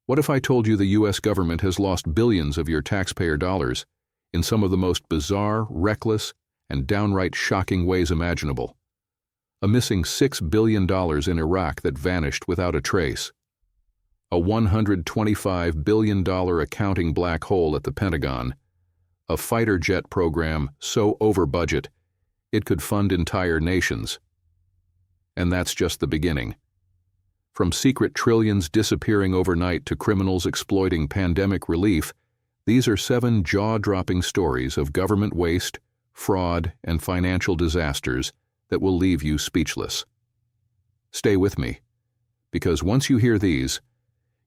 What if I told you the U.S. government has lost billions of your taxpayer dollars in some of the most bizarre, reckless, and downright shocking ways imaginable? A missing $6 billion in Iraq that vanished without a trace. A $125 billion accounting black hole at the Pentagon. A fighter jet program so over budget it could fund entire nations. And that's just the beginning. From secret trillions disappearing overnight to criminals exploiting pandemic relief, these are 7 jaw-dropping stories of government waste, fraud, and financial disasters that will leave you speechless. Stay with me, because once you hear these,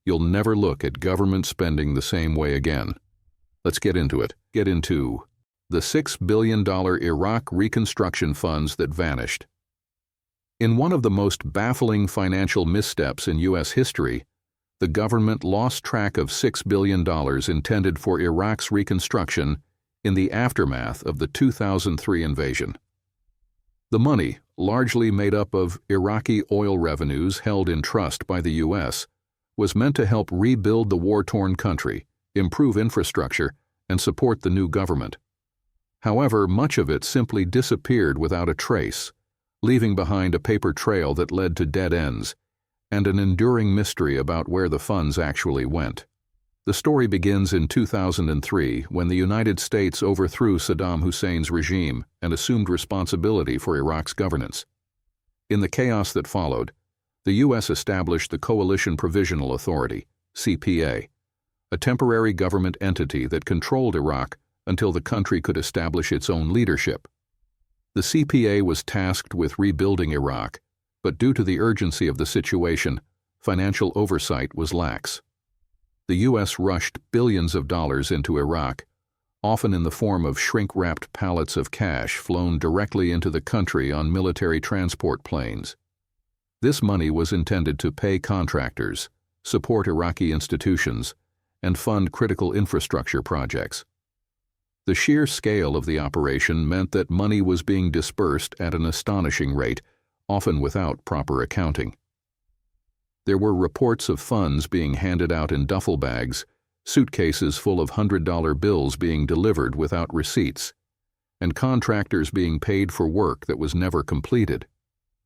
you'll never look at government spending the same way again. Let's get into it. Get into the $6 billion Iraq reconstruction funds that vanished. In one of the most baffling financial missteps in U.S. history, the government lost track of $6 billion intended for Iraq's reconstruction in the aftermath of the 2003 invasion. The money, largely made up of Iraqi oil revenues held in trust by the U.S., was meant to help rebuild the war-torn country, improve infrastructure, and support the new government. However, much of it simply disappeared without a trace, leaving behind a paper trail that led to dead ends and an enduring mystery about where the funds actually went. The story begins in 2003 when the United States overthrew Saddam Hussein's regime and assumed responsibility for Iraq's governance. In the chaos that followed, the U.S. established the Coalition Provisional Authority, CPA, a temporary government entity that controlled Iraq until the country could establish its own leadership. The CPA was tasked with rebuilding Iraq, but due to the urgency of the situation, financial oversight was lax. The U.S. rushed billions of dollars into Iraq, often in the form of shrink-wrapped pallets of cash flown directly into the country on military transport planes. This money was intended to pay contractors, support Iraqi institutions, and fund critical infrastructure projects. The sheer scale of the operation meant that money was being dispersed at an astonishing rate, often without proper accounting. There were reports of funds being handed out in duffel bags, suitcases full of $100 bills being delivered without receipts, and contractors being paid for work that was never completed.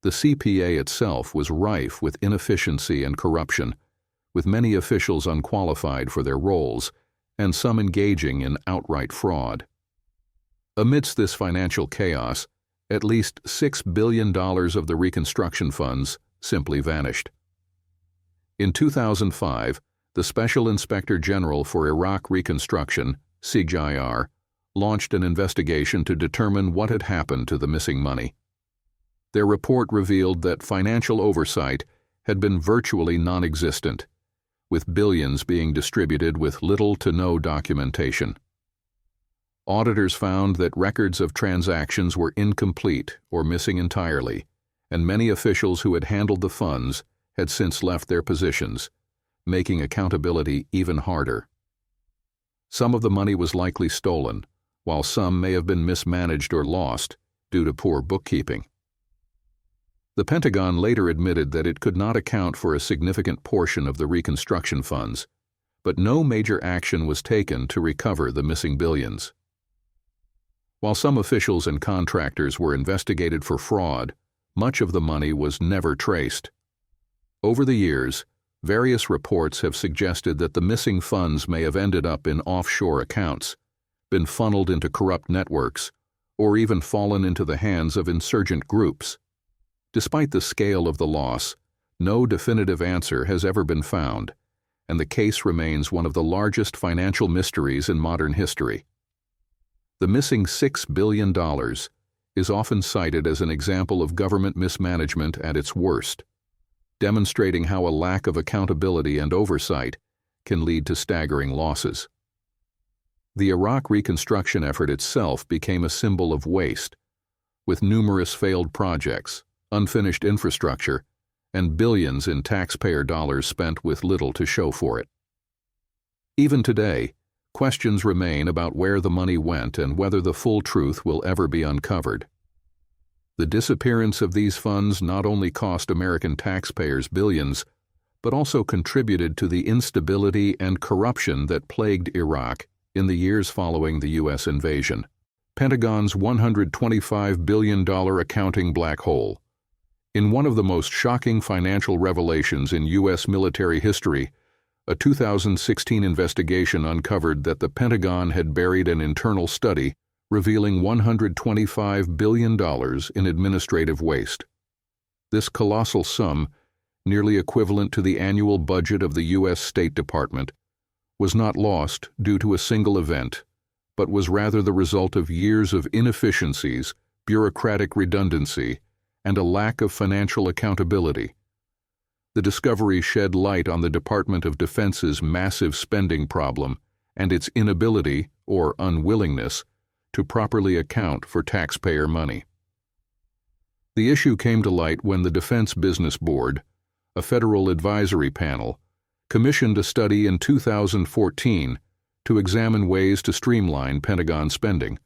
The CPA itself was rife with inefficiency and corruption, with many officials unqualified for their roles, and some engaging in outright fraud. Amidst this financial chaos, at least $6 billion of the reconstruction funds simply vanished. In 2005, the Special Inspector General for Iraq Reconstruction, CIGR, launched an investigation to determine what had happened to the missing money. Their report revealed that financial oversight had been virtually non-existent, with billions being distributed with little to no documentation. Auditors found that records of transactions were incomplete or missing entirely, and many officials who had handled the funds had since left their positions, making accountability even harder. Some of the money was likely stolen, while some may have been mismanaged or lost due to poor bookkeeping. The Pentagon later admitted that it could not account for a significant portion of the reconstruction funds, but no major action was taken to recover the missing billions. While some officials and contractors were investigated for fraud, much of the money was never traced. Over the years, various reports have suggested that the missing funds may have ended up in offshore accounts, been funneled into corrupt networks, or even fallen into the hands of insurgent groups. Despite the scale of the loss, no definitive answer has ever been found, and the case remains one of the largest financial mysteries in modern history. The missing $6 billion is often cited as an example of government mismanagement at its worst, demonstrating how a lack of accountability and oversight can lead to staggering losses. The Iraq reconstruction effort itself became a symbol of waste, with numerous failed projects, unfinished infrastructure, and billions in taxpayer dollars spent with little to show for it. Even today, questions remain about where the money went and whether the full truth will ever be uncovered. The disappearance of these funds not only cost American taxpayers billions, but also contributed to the instability and corruption that plagued Iraq in the years following the U.S. invasion. Pentagon's $125 billion accounting black hole. In one of the most shocking financial revelations in U.S. military history, a 2016 investigation uncovered that the Pentagon had buried an internal study revealing $125 billion in administrative waste. This colossal sum, nearly equivalent to the annual budget of the U.S. State Department, was not lost due to a single event, but was rather the result of years of inefficiencies, bureaucratic redundancy, and a lack of financial accountability. The discovery shed light on the Department of Defense's massive spending problem and its inability, or unwillingness, to properly account for taxpayer money. The issue came to light when the Defense Business Board, a federal advisory panel, commissioned a study in 2014 to examine ways to streamline Pentagon spending.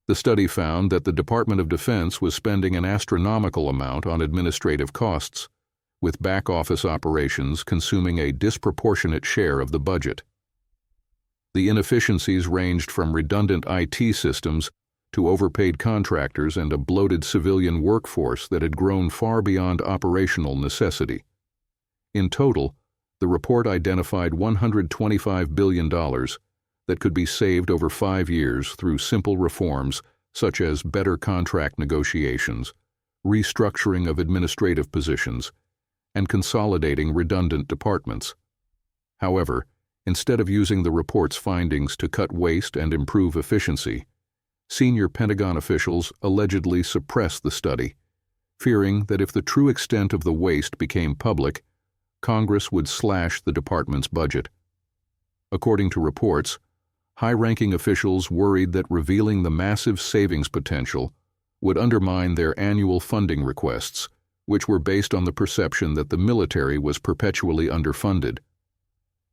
The study found that the Department of Defense was spending an astronomical amount on administrative costs, with back-office operations consuming a disproportionate share of the budget. The inefficiencies ranged from redundant IT systems to overpaid contractors and a bloated civilian workforce that had grown far beyond operational necessity. In total, the report identified $125 billion that could be saved over 5 years through simple reforms such as better contract negotiations, restructuring of administrative positions, and consolidating redundant departments. However, instead of using the report's findings to cut waste and improve efficiency, senior Pentagon officials allegedly suppressed the study, fearing that if the true extent of the waste became public, Congress would slash the department's budget. According to reports, high-ranking officials worried that revealing the massive savings potential would undermine their annual funding requests, which were based on the perception that the military was perpetually underfunded.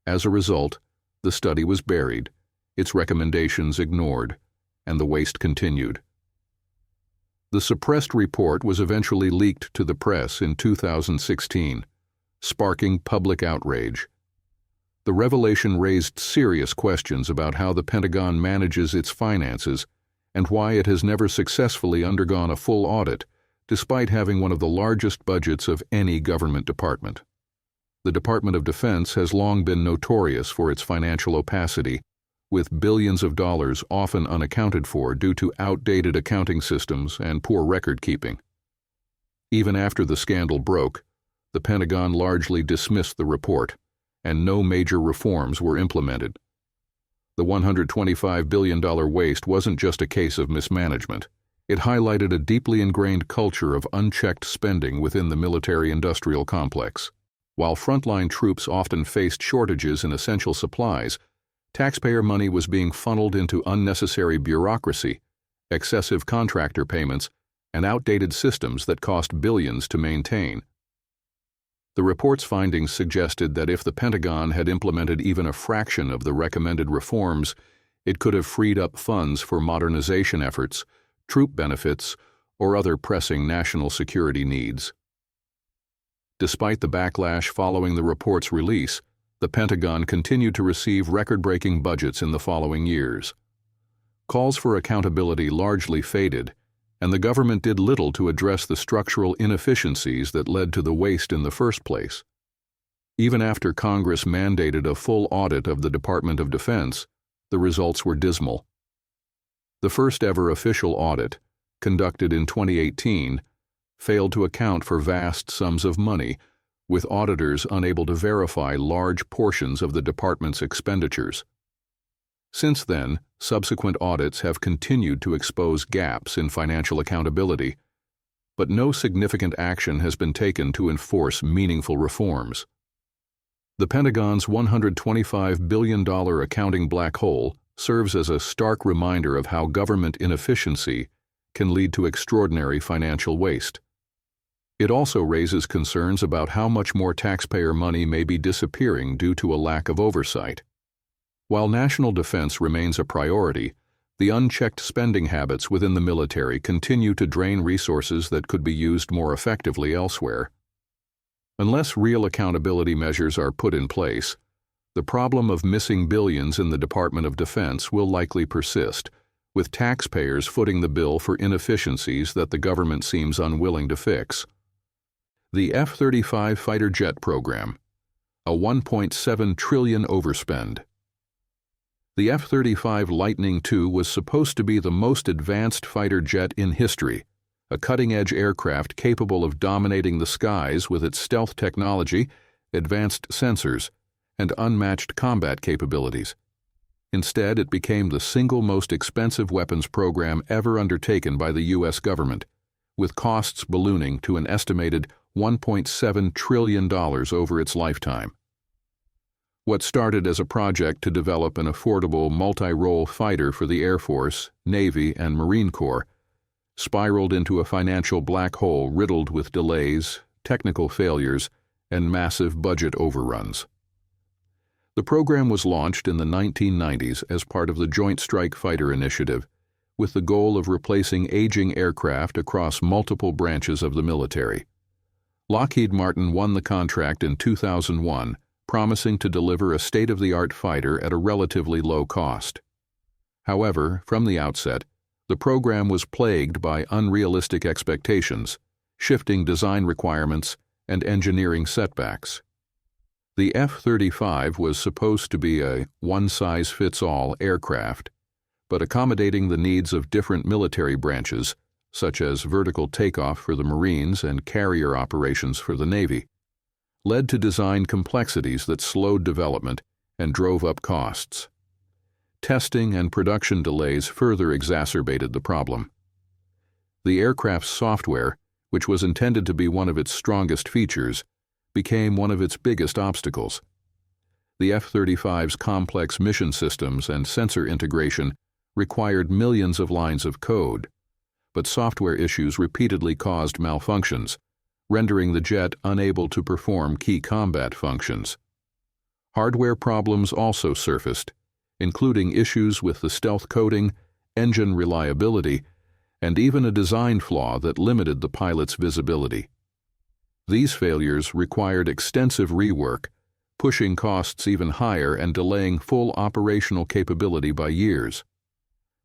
As a result, the study was buried, its recommendations ignored, and the waste continued. The suppressed report was eventually leaked to the press in 2016, sparking public outrage. The revelation raised serious questions about how the Pentagon manages its finances and why it has never successfully undergone a full audit, despite having one of the largest budgets of any government department. The Department of Defense has long been notorious for its financial opacity, with billions of dollars often unaccounted for due to outdated accounting systems and poor record-keeping. Even after the scandal broke, the Pentagon largely dismissed the report, and no major reforms were implemented. The $125 billion waste wasn't just a case of mismanagement. It highlighted a deeply ingrained culture of unchecked spending within the military-industrial complex. While frontline troops often faced shortages in essential supplies, taxpayer money was being funneled into unnecessary bureaucracy, excessive contractor payments, and outdated systems that cost billions to maintain. The report's findings suggested that if the Pentagon had implemented even a fraction of the recommended reforms, it could have freed up funds for modernization efforts, troop benefits, or other pressing national security needs. Despite the backlash following the report's release, the Pentagon continued to receive record-breaking budgets in the following years. Calls for accountability largely faded, and the government did little to address the structural inefficiencies that led to the waste in the first place. Even after Congress mandated a full audit of the Department of Defense, the results were dismal. The first-ever official audit, conducted in 2018, failed to account for vast sums of money, with auditors unable to verify large portions of the department's expenditures. Since then, subsequent audits have continued to expose gaps in financial accountability, but no significant action has been taken to enforce meaningful reforms. The Pentagon's $125 billion accounting black hole serves as a stark reminder of how government inefficiency can lead to extraordinary financial waste. It also raises concerns about how much more taxpayer money may be disappearing due to a lack of oversight. While national defense remains a priority, the unchecked spending habits within the military continue to drain resources that could be used more effectively elsewhere. Unless real accountability measures are put in place, the problem of missing billions in the Department of Defense will likely persist, with taxpayers footing the bill for inefficiencies that the government seems unwilling to fix. The F-35 fighter jet program, a $1.7 trillion overspend. The F-35 Lightning II was supposed to be the most advanced fighter jet in history, a cutting-edge aircraft capable of dominating the skies with its stealth technology, advanced sensors, and unmatched combat capabilities. Instead, it became the single most expensive weapons program ever undertaken by the U.S. government, with costs ballooning to an estimated $1.7 trillion over its lifetime. What started as a project to develop an affordable multi-role fighter for the Air Force, Navy, and Marine Corps spiraled into a financial black hole riddled with delays, technical failures, and massive budget overruns. The program was launched in the 1990s as part of the Joint Strike Fighter Initiative, with the goal of replacing aging aircraft across multiple branches of the military. Lockheed Martin won the contract in 2001, promising to deliver a state-of-the-art fighter at a relatively low cost. However, from the outset, the program was plagued by unrealistic expectations, shifting design requirements, and engineering setbacks. The F-35 was supposed to be a one-size-fits-all aircraft, but accommodating the needs of different military branches, such as vertical takeoff for the Marines and carrier operations for the Navy, led to design complexities that slowed development and drove up costs. Testing and production delays further exacerbated the problem. The aircraft's software, which was intended to be one of its strongest features, became one of its biggest obstacles. The F-35's complex mission systems and sensor integration required millions of lines of code, but software issues repeatedly caused malfunctions, rendering the jet unable to perform key combat functions. Hardware problems also surfaced, including issues with the stealth coating, engine reliability, and even a design flaw that limited the pilot's visibility. These failures required extensive rework, pushing costs even higher and delaying full operational capability by years.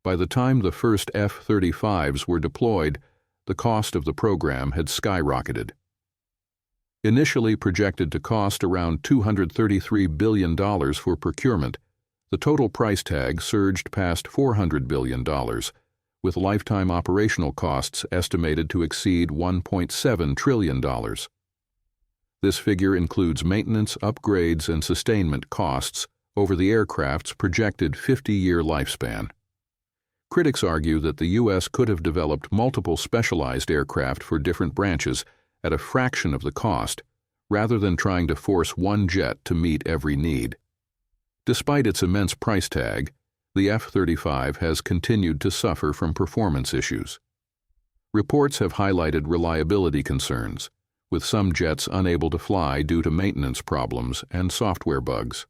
By the time the first F-35s were deployed, the cost of the program had skyrocketed. Initially projected to cost around $233 billion for procurement, the total price tag surged past $400 billion, with lifetime operational costs estimated to exceed $1.7 trillion. This figure includes maintenance, upgrades, and sustainment costs over the aircraft's projected 50-year lifespan. Critics argue that the U.S. could have developed multiple specialized aircraft for different branches at a fraction of the cost, rather than trying to force one jet to meet every need. Despite its immense price tag, the F-35 has continued to suffer from performance issues. Reports have highlighted reliability concerns, with some jets unable to fly due to maintenance problems and software bugs.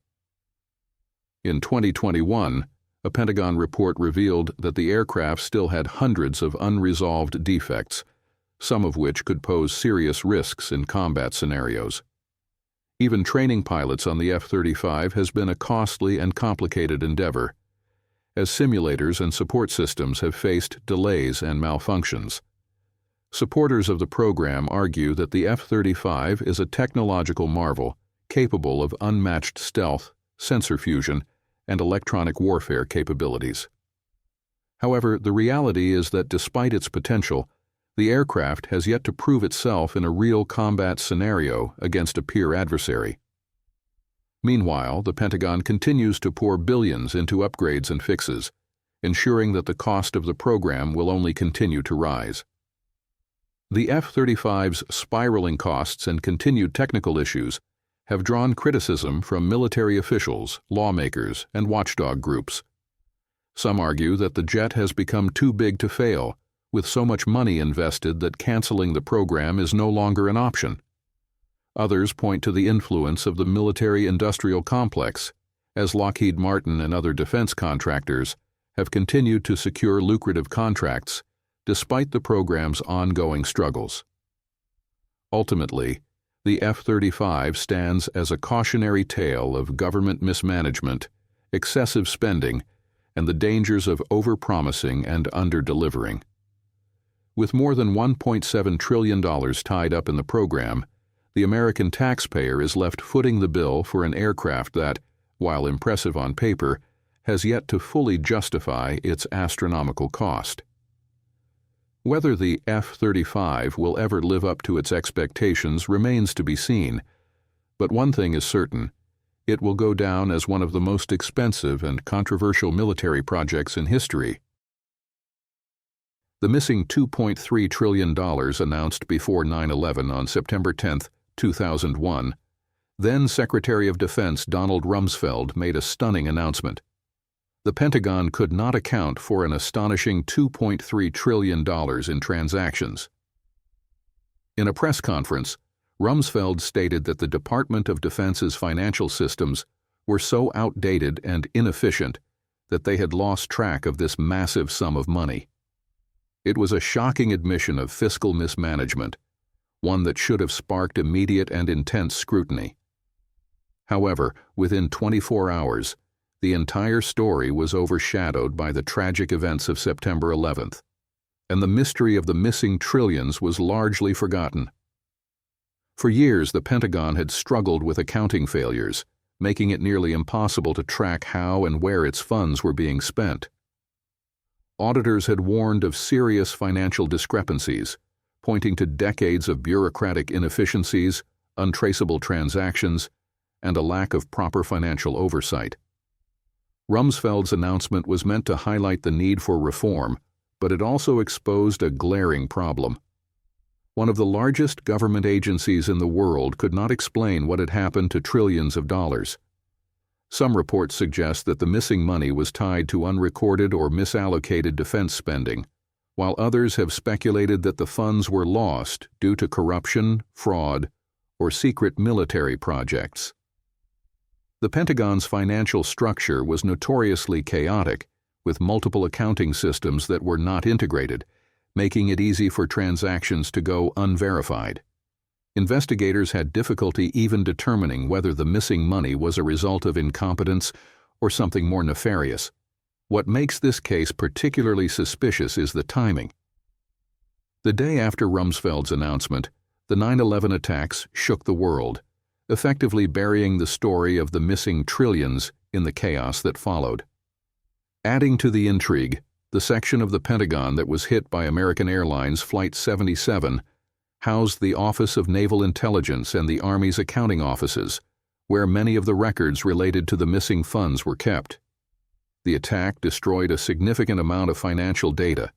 In 2021, a Pentagon report revealed that the aircraft still had hundreds of unresolved defects, some of which could pose serious risks in combat scenarios. Even training pilots on the F-35 has been a costly and complicated endeavor, as simulators and support systems have faced delays and malfunctions. Supporters of the program argue that the F-35 is a technological marvel capable of unmatched stealth, sensor fusion, and electronic warfare capabilities. However, the reality is that despite its potential, the aircraft has yet to prove itself in a real combat scenario against a peer adversary. Meanwhile, the Pentagon continues to pour billions into upgrades and fixes, ensuring that the cost of the program will only continue to rise. The F-35's spiraling costs and continued technical issues have drawn criticism from military officials, lawmakers, and watchdog groups. Some argue that the jet has become too big to fail, with so much money invested that canceling the program is no longer an option. Others point to the influence of the military-industrial complex, as Lockheed Martin and other defense contractors have continued to secure lucrative contracts despite the program's ongoing struggles. Ultimately, The F-35 stands as a cautionary tale of government mismanagement, excessive spending, and the dangers of overpromising and under-delivering. With more than $1.7 trillion tied up in the program, the American taxpayer is left footing the bill for an aircraft that, while impressive on paper, has yet to fully justify its astronomical cost. Whether the F-35 will ever live up to its expectations remains to be seen, but one thing is certain: it will go down as one of the most expensive and controversial military projects in history. The missing $2.3 trillion announced before 9/11 on September 10, 2001, then Secretary of Defense Donald Rumsfeld made a stunning announcement. The Pentagon could not account for an astonishing $2.3 trillion in transactions. In a press conference, Rumsfeld stated that the Department of Defense's financial systems were so outdated and inefficient that they had lost track of this massive sum of money. It was a shocking admission of fiscal mismanagement, one that should have sparked immediate and intense scrutiny. However, within 24 hours, the entire story was overshadowed by the tragic events of September 11th, and the mystery of the missing trillions was largely forgotten. For years, the Pentagon had struggled with accounting failures, making it nearly impossible to track how and where its funds were being spent. Auditors had warned of serious financial discrepancies, pointing to decades of bureaucratic inefficiencies, untraceable transactions, and a lack of proper financial oversight. Rumsfeld's announcement was meant to highlight the need for reform, but it also exposed a glaring problem. One of the largest government agencies in the world could not explain what had happened to trillions of dollars. Some reports suggest that the missing money was tied to unrecorded or misallocated defense spending, while others have speculated that the funds were lost due to corruption, fraud, or secret military projects. The Pentagon's financial structure was notoriously chaotic, with multiple accounting systems that were not integrated, making it easy for transactions to go unverified. Investigators had difficulty even determining whether the missing money was a result of incompetence or something more nefarious. What makes this case particularly suspicious is the timing. The day after Rumsfeld's announcement, the 9/11 attacks shook the world, effectively burying the story of the missing trillions in the chaos that followed. Adding to the intrigue, the section of the Pentagon that was hit by American Airlines Flight 77 housed the Office of Naval Intelligence and the Army's accounting offices, where many of the records related to the missing funds were kept. The attack destroyed a significant amount of financial data,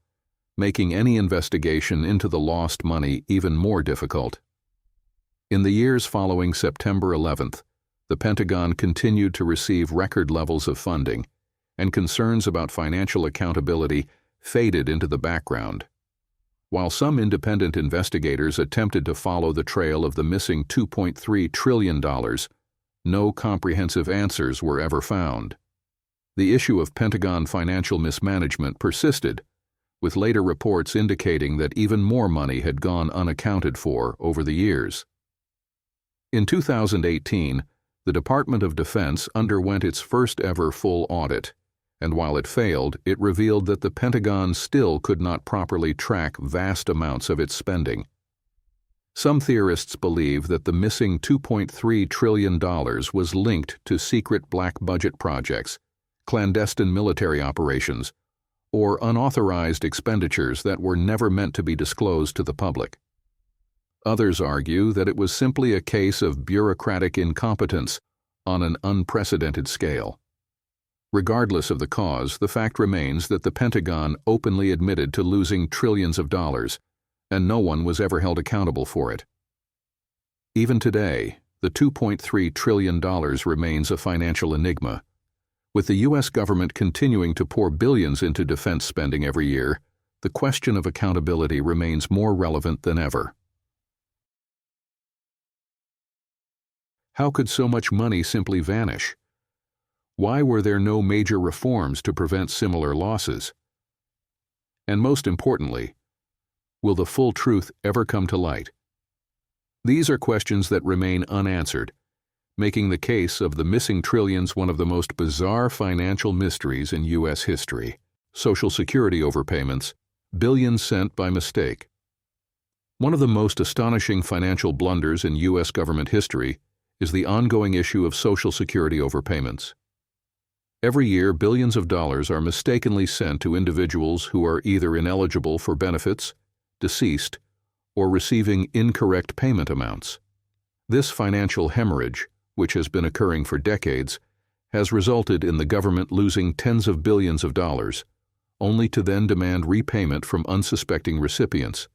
making any investigation into the lost money even more difficult. In the years following September 11th, the Pentagon continued to receive record levels of funding, and concerns about financial accountability faded into the background. While some independent investigators attempted to follow the trail of the missing $2.3 trillion, no comprehensive answers were ever found. The issue of Pentagon financial mismanagement persisted, with later reports indicating that even more money had gone unaccounted for over the years. In 2018, the Department of Defense underwent its first-ever full audit, and while it failed, it revealed that the Pentagon still could not properly track vast amounts of its spending. Some theorists believe that the missing $2.3 trillion was linked to secret black budget projects, clandestine military operations, or unauthorized expenditures that were never meant to be disclosed to the public. Others argue that it was simply a case of bureaucratic incompetence on an unprecedented scale. Regardless of the cause, the fact remains that the Pentagon openly admitted to losing trillions of dollars, and no one was ever held accountable for it. Even today, the $2.3 trillion remains a financial enigma. With the U.S. government continuing to pour billions into defense spending every year, the question of accountability remains more relevant than ever. How could so much money simply vanish? Why were there no major reforms to prevent similar losses? And most importantly, will the full truth ever come to light? These are questions that remain unanswered, making the case of the missing trillions one of the most bizarre financial mysteries in U.S. history. Social Security overpayments, billions sent by mistake. One of the most astonishing financial blunders in U.S. government history is the ongoing issue of Social Security overpayments. Every year, billions of dollars are mistakenly sent to individuals who are either ineligible for benefits, deceased, or receiving incorrect payment amounts. This financial hemorrhage, which has been occurring for decades, has resulted in the government losing tens of billions of dollars, only to then demand repayment from unsuspecting recipients,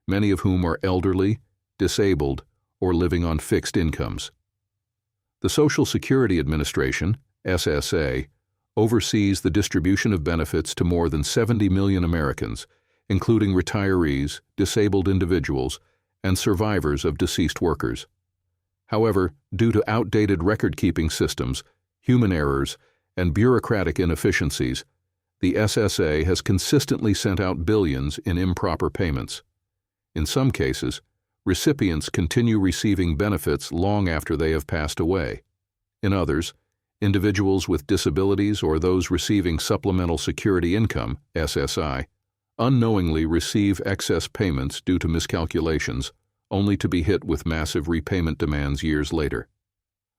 many of whom are elderly, disabled, or living on fixed incomes. The Social Security Administration, SSA, oversees the distribution of benefits to more than 70 million Americans, including retirees, disabled individuals, and survivors of deceased workers. However, due to outdated record-keeping systems, human errors, and bureaucratic inefficiencies, the SSA has consistently sent out billions in improper payments. In some cases, recipients continue receiving benefits long after they have passed away. In others, individuals with disabilities or those receiving Supplemental Security Income, SSI, unknowingly receive excess payments due to miscalculations, only to be hit with massive repayment demands years later.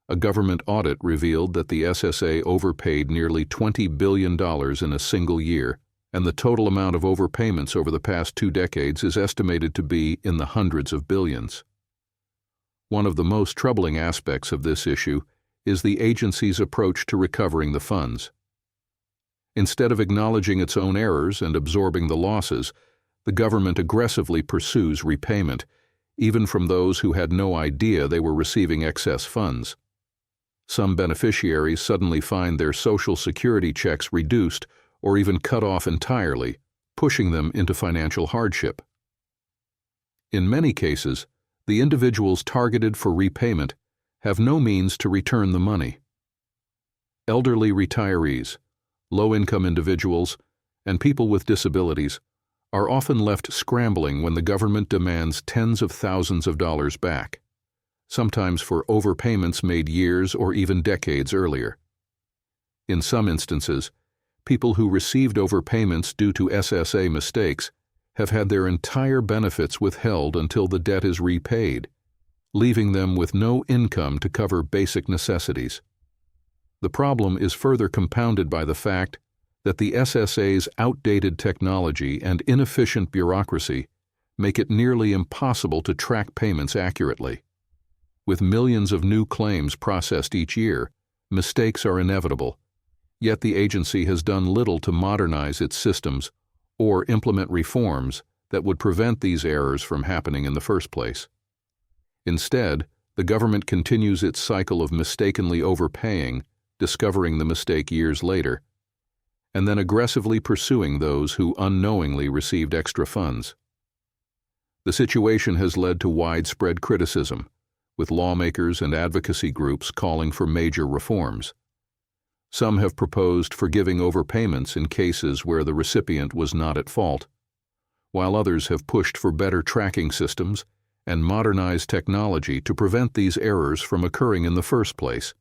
A government audit revealed that the SSA overpaid nearly $20 billion in a single year, and the total amount of overpayments over the past 2 decades is estimated to be in the hundreds of billions. One of the most troubling aspects of this issue is the agency's approach to recovering the funds. Instead of acknowledging its own errors and absorbing the losses, the government aggressively pursues repayment, even from those who had no idea they were receiving excess funds. Some beneficiaries suddenly find their Social Security checks reduced or even cut off entirely, pushing them into financial hardship. In many cases, the individuals targeted for repayment have no means to return the money. Elderly retirees, low-income individuals, and people with disabilities are often left scrambling when the government demands tens of thousands of dollars back, sometimes for overpayments made years or even decades earlier. In some instances, people who received overpayments due to SSA mistakes have had their entire benefits withheld until the debt is repaid, leaving them with no income to cover basic necessities. The problem is further compounded by the fact that the SSA's outdated technology and inefficient bureaucracy make it nearly impossible to track payments accurately. With millions of new claims processed each year, mistakes are inevitable, yet the agency has done little to modernize its systems or implement reforms that would prevent these errors from happening in the first place. Instead, the government continues its cycle of mistakenly overpaying, discovering the mistake years later, and then aggressively pursuing those who unknowingly received extra funds. The situation has led to widespread criticism, with lawmakers and advocacy groups calling for major reforms. Some have proposed forgiving overpayments in cases where the recipient was not at fault, while others have pushed for better tracking systems and modernized technology to prevent these errors from occurring in the first place.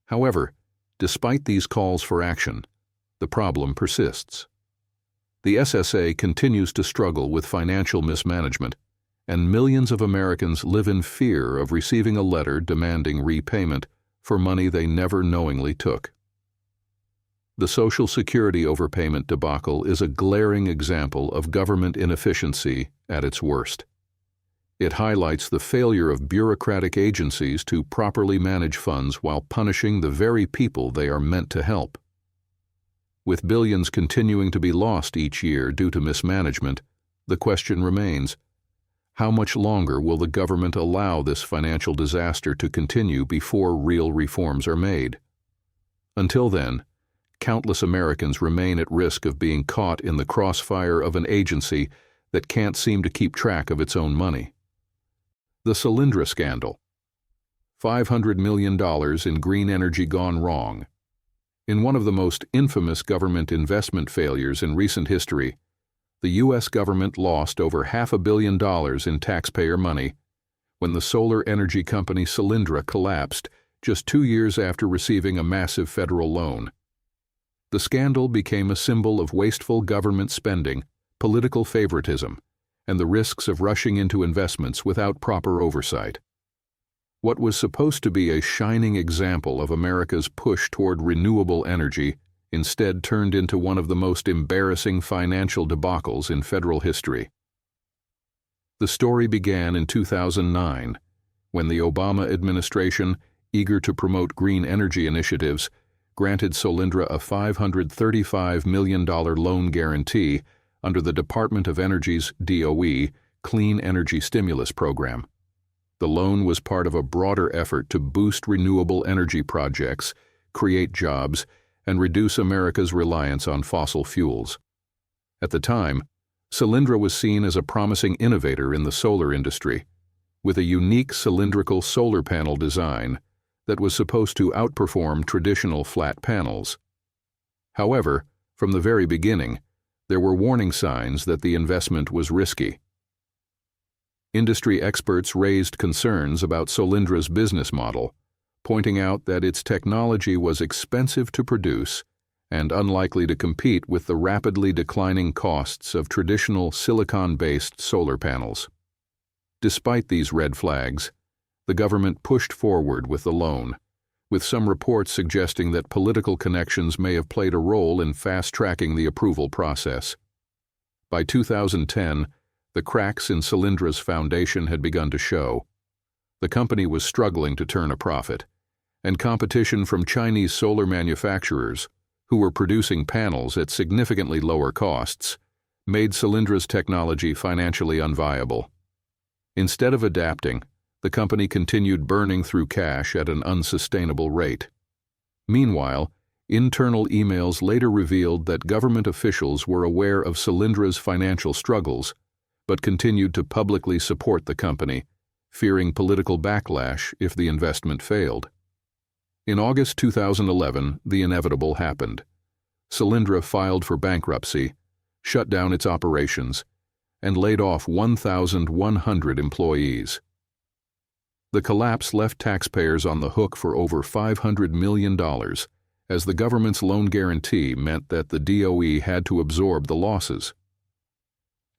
However, despite these calls for action, the problem persists. The SSA continues to struggle with financial mismanagement, and millions of Americans live in fear of receiving a letter demanding repayment for money they never knowingly took. The Social Security overpayment debacle is a glaring example of government inefficiency at its worst. It highlights the failure of bureaucratic agencies to properly manage funds while punishing the very people they are meant to help. With billions continuing to be lost each year due to mismanagement, the question remains, how much longer will the government allow this financial disaster to continue before real reforms are made? Until then, countless Americans remain at risk of being caught in the crossfire of an agency that can't seem to keep track of its own money. The Solyndra scandal. $500 million in green energy gone wrong. In one of the most infamous government investment failures in recent history, the U.S. government lost over $500 million in taxpayer money when the solar energy company Solyndra collapsed just 2 years after receiving a massive federal loan. The scandal became a symbol of wasteful government spending, political favoritism, and the risks of rushing into investments without proper oversight. What was supposed to be a shining example of America's push toward renewable energy instead turned into one of the most embarrassing financial debacles in federal history. The story began in 2009, when the Obama administration, eager to promote green energy initiatives, granted Solyndra a $535 million loan guarantee under the Department of Energy's DOE Clean Energy Stimulus Program. The loan was part of a broader effort to boost renewable energy projects, create jobs, and reduce America's reliance on fossil fuels. At the time, Solyndra was seen as a promising innovator in the solar industry, with a unique cylindrical solar panel design that was supposed to outperform traditional flat panels. However, from the very beginning, there were warning signs that the investment was risky. Industry experts raised concerns about Solindra's business model, pointing out that its technology was expensive to produce and unlikely to compete with the rapidly declining costs of traditional silicon-based solar panels. Despite these red flags, the government pushed forward with the loan, with some reports suggesting that political connections may have played a role in fast-tracking the approval process. By 2010, the cracks in Solindra's foundation had begun to show. The company was struggling to turn a profit, and competition from Chinese solar manufacturers, who were producing panels at significantly lower costs, made Solindra's technology financially unviable. Instead of adapting, the company continued burning through cash at an unsustainable rate. Meanwhile, internal emails later revealed that government officials were aware of Solindra's financial struggles, but continued to publicly support the company, fearing political backlash if the investment failed. In August 2011, the inevitable happened. Solyndra filed for bankruptcy, shut down its operations, and laid off 1,100 employees. The collapse left taxpayers on the hook for over $500 million, as the government's loan guarantee meant that the DOE had to absorb the losses.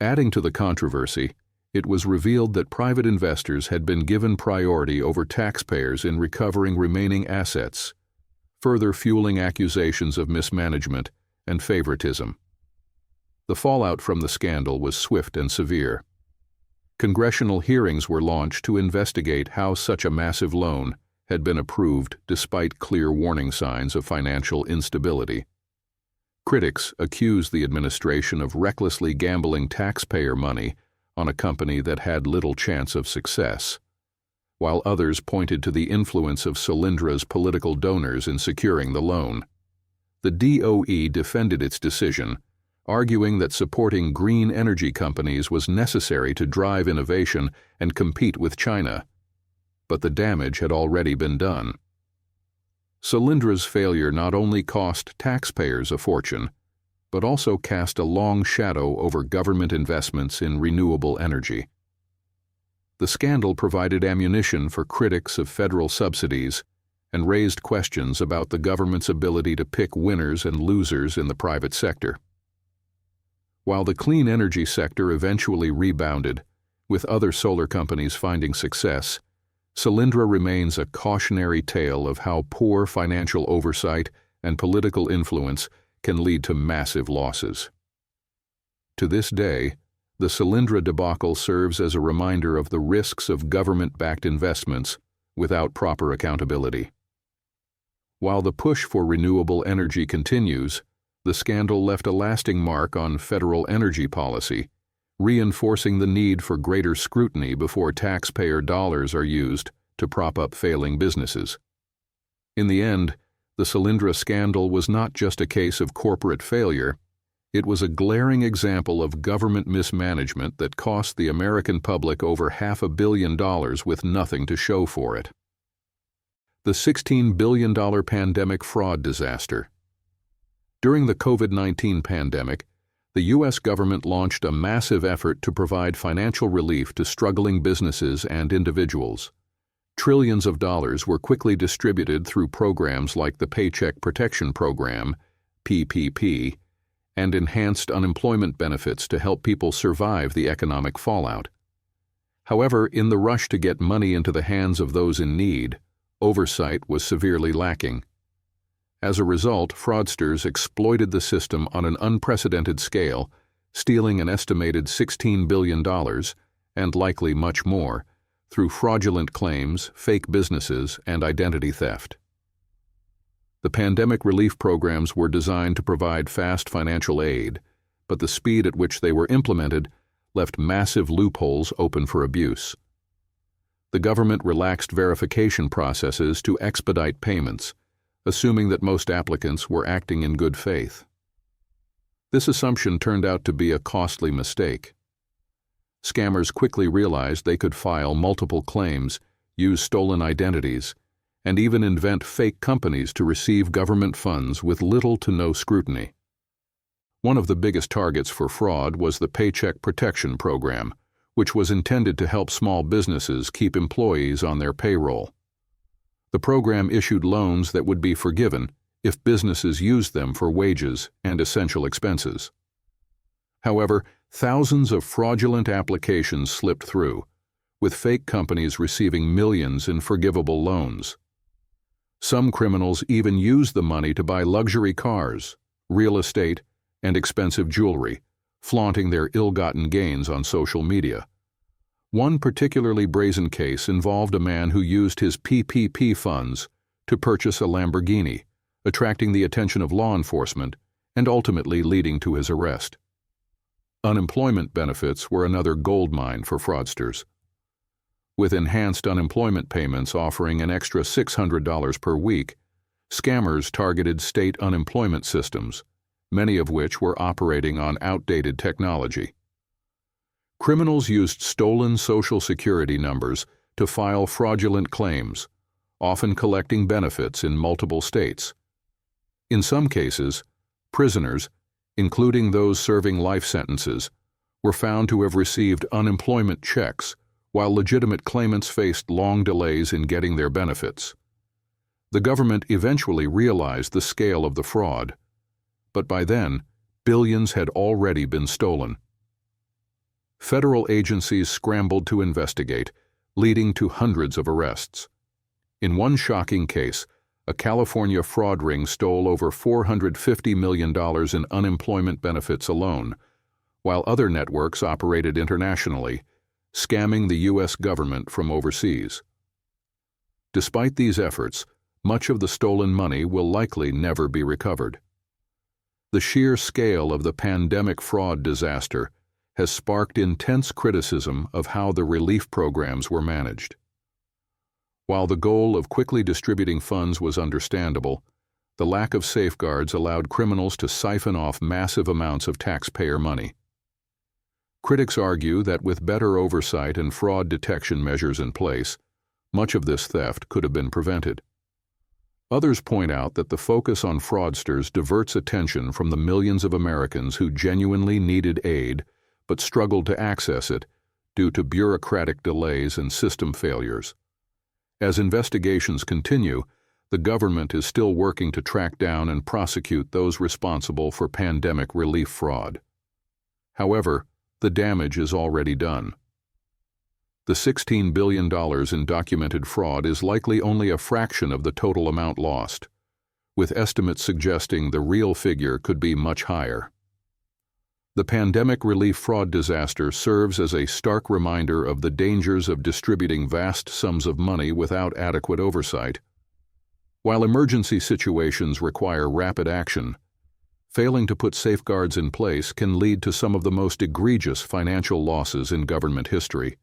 Adding to the controversy, it was revealed that private investors had been given priority over taxpayers in recovering remaining assets, further fueling accusations of mismanagement and favoritism. The fallout from the scandal was swift and severe. Congressional hearings were launched to investigate how such a massive loan had been approved despite clear warning signs of financial instability. Critics accused the administration of recklessly gambling taxpayer money on a company that had little chance of success, while others pointed to the influence of Solindra's political donors in securing the loan. The DOE defended its decision, arguing that supporting green energy companies was necessary to drive innovation and compete with China. But the damage had already been done. Solindra's failure not only cost taxpayers a fortune, but also cast a long shadow over government investments in renewable energy. The scandal provided ammunition for critics of federal subsidies and raised questions about the government's ability to pick winners and losers in the private sector. While the clean energy sector eventually rebounded, with other solar companies finding success, Solyndra remains a cautionary tale of how poor financial oversight and political influence can lead to massive losses. To this day, the Solyndra debacle serves as a reminder of the risks of government-backed investments without proper accountability. While the push for renewable energy continues, the scandal left a lasting mark on federal energy policy, reinforcing the need for greater scrutiny before taxpayer dollars are used to prop up failing businesses. In the end, the Solyndra scandal was not just a case of corporate failure, it was a glaring example of government mismanagement that cost the American public over $500 million with nothing to show for it. The $16 billion pandemic fraud disaster. During the COVID-19 pandemic, The U.S. government launched a massive effort to provide financial relief to struggling businesses and individuals. Trillions of dollars were quickly distributed through programs like the Paycheck Protection Program, PPP, and enhanced unemployment benefits to help people survive the economic fallout. However, in the rush to get money into the hands of those in need, oversight was severely lacking. As a result, fraudsters exploited the system on an unprecedented scale, stealing an estimated $16 billion, and likely much more, through fraudulent claims, fake businesses, and identity theft. The pandemic relief programs were designed to provide fast financial aid, but the speed at which they were implemented left massive loopholes open for abuse. The government relaxed verification processes to expedite payments, assuming that most applicants were acting in good faith. This assumption turned out to be a costly mistake. Scammers quickly realized they could file multiple claims, use stolen identities, and even invent fake companies to receive government funds with little to no scrutiny. One of the biggest targets for fraud was the Paycheck Protection Program, which was intended to help small businesses keep employees on their payroll. The program issued loans that would be forgiven if businesses used them for wages and essential expenses. However, thousands of fraudulent applications slipped through, with fake companies receiving millions in forgivable loans. Some criminals even used the money to buy luxury cars, real estate, and expensive jewelry, flaunting their ill-gotten gains on social media. One particularly brazen case involved a man who used his PPP funds to purchase a Lamborghini, attracting the attention of law enforcement and ultimately leading to his arrest. Unemployment benefits were another goldmine for fraudsters. With enhanced unemployment payments offering an extra $600 per week, scammers targeted state unemployment systems, many of which were operating on outdated technology. Criminals used stolen Social Security numbers to file fraudulent claims, often collecting benefits in multiple states. In some cases, prisoners, including those serving life sentences, were found to have received unemployment checks, while legitimate claimants faced long delays in getting their benefits. The government eventually realized the scale of the fraud, but by then, billions had already been stolen. Federal agencies scrambled to investigate, leading to hundreds of arrests. In one shocking case, a California fraud ring stole over $450 million in unemployment benefits alone, while other networks operated internationally, scamming the U.S. government from overseas. Despite these efforts, much of the stolen money will likely never be recovered. The sheer scale of the pandemic fraud disaster has sparked intense criticism of how the relief programs were managed. While the goal of quickly distributing funds was understandable, the lack of safeguards allowed criminals to siphon off massive amounts of taxpayer money. Critics argue that with better oversight and fraud detection measures in place, much of this theft could have been prevented. Others point out that the focus on fraudsters diverts attention from the millions of Americans who genuinely needed aid but struggled to access it due to bureaucratic delays and system failures. As investigations continue, the government is still working to track down and prosecute those responsible for pandemic relief fraud. However, the damage is already done. The $16 billion in documented fraud is likely only a fraction of the total amount lost, with estimates suggesting the real figure could be much higher. The pandemic relief fraud disaster serves as a stark reminder of the dangers of distributing vast sums of money without adequate oversight. While emergency situations require rapid action, failing to put safeguards in place can lead to some of the most egregious financial losses in government history.